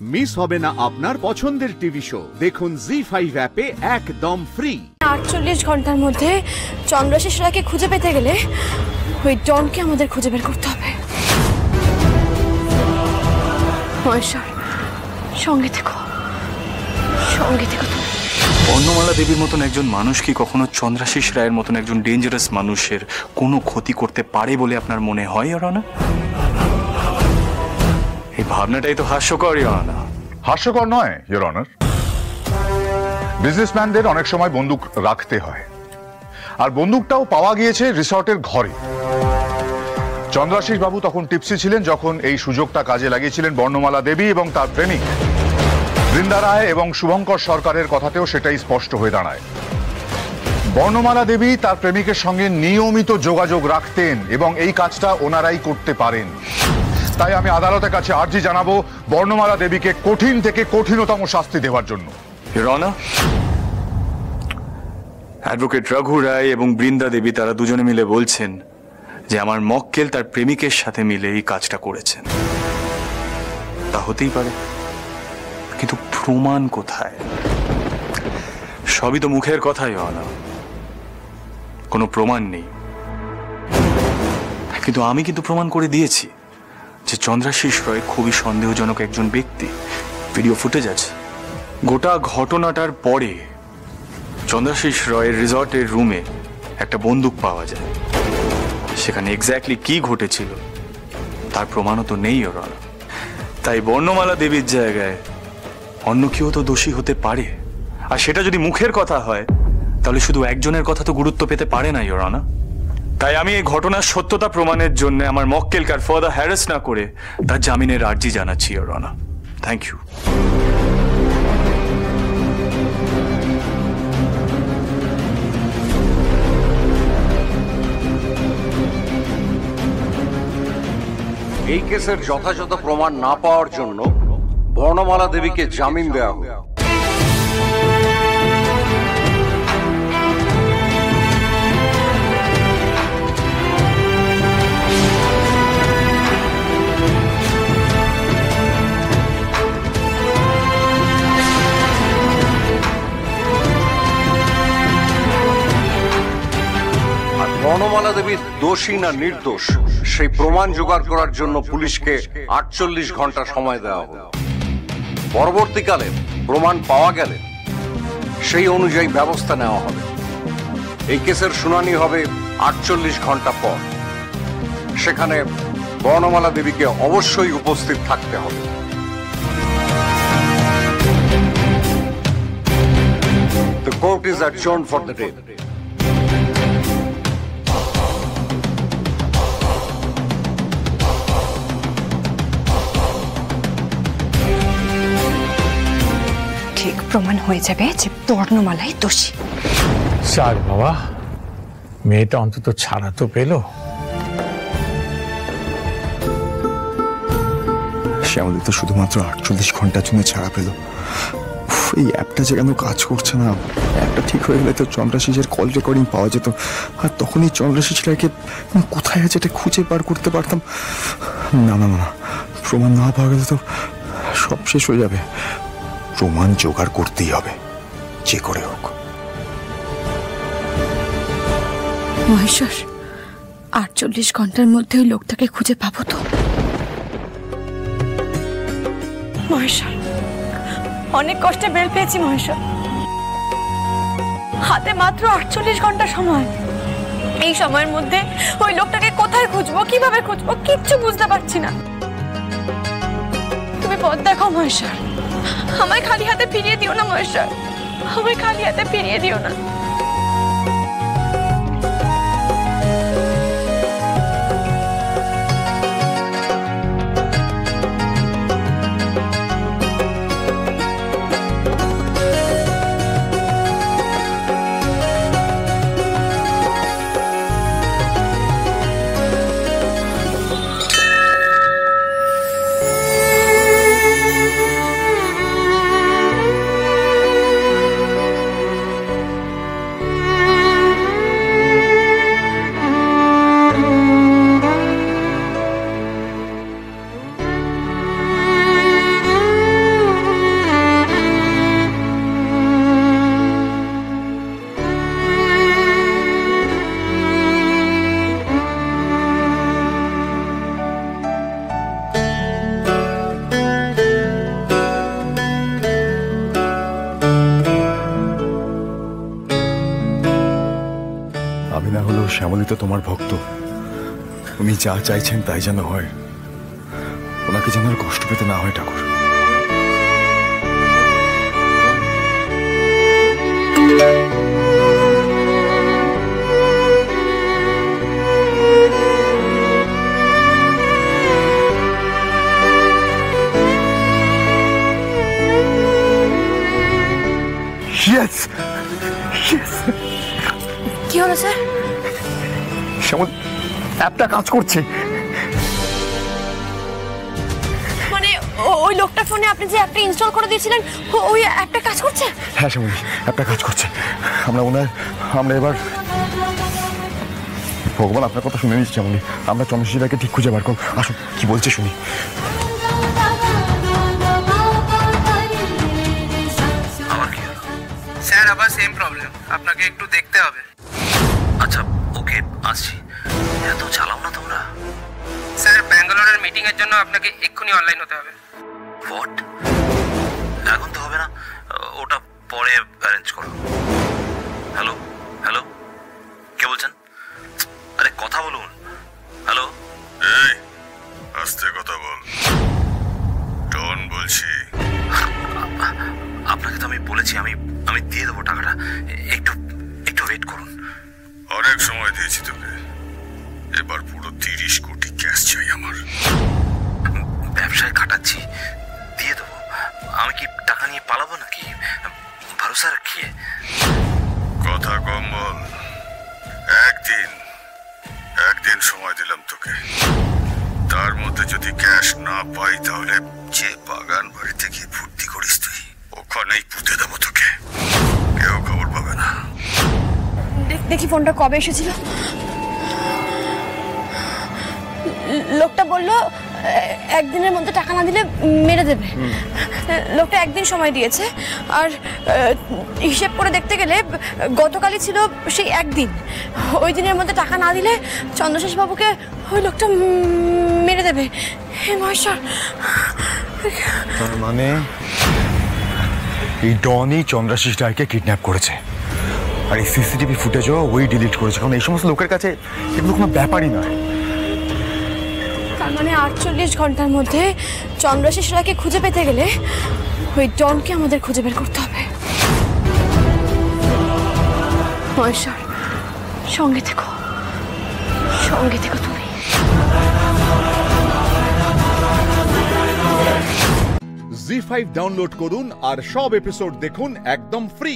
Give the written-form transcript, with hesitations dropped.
Miss হবে না আপনার পছন্দের টিভি শো। দেখুন জি5 অ্যাপে একদম ফ্রি। 48 ঘন্টার মধ্যে চন্দ্রশেষ রায়কে খুঁজে পেতে গেলে ওই ডনকে আমাদের খুঁজে বের করতে হবে। মহেশ্বর, সঙ্গে থেকো, সঙ্গে থেকো তুমি। বর্ণমালা দেবীর মতন একজন মানুষ কি কখনো চন্দ্রাশিস রায়ের মতন একজন ডেঞ্জারাস মানুষের কোনো ক্ষতি করতে পারে বলে আপনার মনে হয় না? এই ভাবনাটাই তো হাস্যকর। হাস্যকর নয় ইওর অনার। বিজনেসম্যানদের অনেক সময় বন্দুক রাখতে হয়, আর বন্দুকটাও পাওয়া গিয়েছে রিসর্টের ঘরে। চন্দ্রাশিস বাবু তখন টিপসি ছিলেন যখন এই সুযোগটা কাজে লাগিয়েছিলেন বর্ণমালা দেবী এবং তার প্রেমিক বৃন্দা রায়, এবং শুভঙ্কর সরকারের কথাতেও সেটাই স্পষ্ট হয়ে দাঁড়ায়। বর্ণমালা দেবী তার প্রেমিকের সঙ্গে নিয়মিত যোগাযোগ রাখতেন এবং এই কাজটা ওনারাই করতে পারেন। তাই আমি আদালতের কাছে আর্জি জানাবো বর্ণমালা দেবীকে কঠিন থেকে কঠিনতম শাস্তি দেওয়ার জন্য। অ্যাডভোকেট রঘু রায় এবং বৃন্দা দেবী তারা দুজনে মিলে বলছেন যে আমার মক্কেল তার প্রেমিকের সাথে মিলে এই কাজটা করেছেন। তা হতেই পারে, কিন্তু প্রমাণ কোথায়? সবই তো মুখের কথাই হয় না, কোনো প্রমাণ নেই। কিন্তু আমি প্রমাণ করে দিয়েছি যে চন্দ্রাশিস রয় খুবই সন্দেহজনক একজন ব্যক্তি। ভিডিও ফুটেজ আছে। গোটা ঘটনাটার পরে চন্দ্রাশিস রয়ের রিসর্টের রুমে একটা বন্দুক পাওয়া যায়। সেখানে এক্স্যাক্টলি কি ঘটেছিল তার প্রমাণও তো নেই ওরা। তাই বর্ণমালা দেবীর জায়গায় অন্য কেউ তো দোষী হতে পারে, আর সেটা যদি মুখের কথা হয় তাহলে শুধু একজনের কথা তো গুরুত্ব পেতে পারে না ইওর অনার। তাই আমি এই ঘটনার সত্যতা প্রমাণের জন্য আমার মক্কেলকে আর ফার্দার হ্যারাস না করে তার জামিনের আর্জি জানাচ্ছি ইওর অনার। Thank you. এই কেসের যথাযথ প্রমাণ না পাওয়ার জন্য বর্ণমালা দেবীকে জামিন দেওয়া হলো। বর্ণমালা দেবী দোষী না নির্দোষ সেই প্রমাণ জোগাড় করার জন্য পুলিশকে 48 ঘন্টা সময় দেওয়া হলো। পরবর্তীকালে প্রমাণ পাওয়া গেলে সেই অনুযায়ী ব্যবস্থা নেওয়া হবে। এই কেসের শুনানি হবে 48 ঘন্টা পর। সেখানে বর্ণমালা দেবীকে অবশ্যই উপস্থিত থাকতে হবে। The court is adjourned for the day. ঠিক প্রমাণ হয়ে যাবে যে বর্ণমালাই দোষী। স্যার বাবা, মেয়েটা অন্তত ছাড়া তো পেল। শ্যামলী তো শুধুমাত্র 48 ঘন্টার জন্য ছাড়া পেল। এই অ্যাপটা যে কেন কাজ করছে না? অ্যাপটা ঠিক হয়ে গেলে তো চন্দ্রাশিসের কল রেকর্ডিং পাওয়া যেত, আর তখনই চন্দ্রাশিস রায়কে কোথায় আছে এটা খুঁজে বার করতে পারতাম। না না না, প্রমাণ না পাওয়া গেলে তো সব শেষ হয়ে যাবে। প্রমাণ জোগাড় করতেই হবে, যে করে হোক। মহেশ্বর, 48 ঘন্টার মধ্যে ওই লোকটাকে খুঁজে পাবো তো? মহেশ্বর, অনেক কষ্টে বেল পেয়েছি মহেশ্বর। হাতে মাত্র 48 ঘন্টা সময়। এই সময়ের মধ্যে ওই লোকটাকে কোথায় খুঁজবো, কিভাবে খুঁজবো, কিচ্ছু বুঝতে পারছি না। তুমি পথ দেখো মহেশ্বর, আমায় খালি হাতে ফিরিয়ে দিও না মহেশ্বর, আমায় খালি হাতে ফিরিয়ে দিও না। শ্যামলী তো তোমার ভক্ত, উনি যা চাইছেন তাই যেন হয়, ওনাকে যেন আর কষ্ট পেতে না হয় ঠাকুর। Yes! Yes! কি হলো স্যার? শ্যামল, অ্যাপটা কাজ করছে। মানে ওই লোকটার ফোনে আপনি যে অ্যাপটা ইনস্টল করে দিয়েছিলেন, ওই অ্যাপটা কাজ করছে? হ্যাঁ শ্যামলী, অ্যাপটা কাজ করছে। আমরা এবার, ভগবান আপনার কথা শুনে নিচ্ছি শ্যামলী, আমরা চন্দ্রশীলাকে ঠিক খুঁজে বার করব। আসুন কি বলছে শুনি। স্যার আবার সেম প্রবলেম, আপনাকে একটু দেখতে হবে। আচ্ছা ওকে, আসছি। এত চালাও না তোমরা। স্যার ব্যাঙ্গালোরের মিটিং এর জন্য আপনাকে এক্ষুনি অনলাইন হতে হবে। হোয়াট? এখন তো হবে না, ওটা পরে অ্যারেঞ্জ করো। হ্যালো হ্যালো, কে বলছেন? আরে কথা বলুন। হ্যালো, এই আস্তে কথা বল। ডন বলছি। আপনাকে তো আমি বলেছি আমি দিয়ে দেবো টাকাটা, একটু ওয়েট করুন। অনেক সময় দিয়েছি তোকে, এবার পুরো 30 কোটি ক্যাশ চাই আমার। ব্যবসায় খাটাচ্ছি, দিয়ে দেবো। আমি কি টাকা নিয়ে পালাবো নাকি? ভরসা রাখিয়ে। কথা কম বল। একদিন সময় দিলাম তোকে, তার মধ্যে যদি ক্যাশ না পাই তাহলে যে বাগান বাড়িতে গিয়ে ভর্তি করিস তুই, ওখানেই পুঁতে দেবো তোকে, কেউ খবর পাবে না। দেখি ফোনটা কবে এসেছিল। লোকটা বলল একদিনের মধ্যে টাকা না দিলে মেরে দেবে। লোকটা একদিন সময় দিয়েছে, আর হিসেব করে দেখতে গেলে গতকালই ছিল সেই একদিন। ওই দিনের মধ্যে টাকা না দিলে চন্দ্রশেষ বাবুকে ওই লোকটা মেরে দেবে। হে মহেশ্বর! তার মানে এই ডনই চন্দ্রাশিস রায়কে কিডন্যাপ করেছে, আর এই সিসিটিভি ফুটেজও ওই ডিলিট করেছে, কারণ এই সমস্ত লোকের কাছে এগুলো কোনো ব্যাপারই নয়। তার মানে 48 ঘন্টার মধ্যে চন্দ্রশেষ রায়কে খুঁজে পেতে গেলে ওই ডনকে আমাদের খুঁজে বের করতে হবে। মহেশ্বর, সঙ্গে থেকো তুমি। জি5 ডাউনলোড করুন আর সব এপিসোড দেখুন একদম ফ্রি।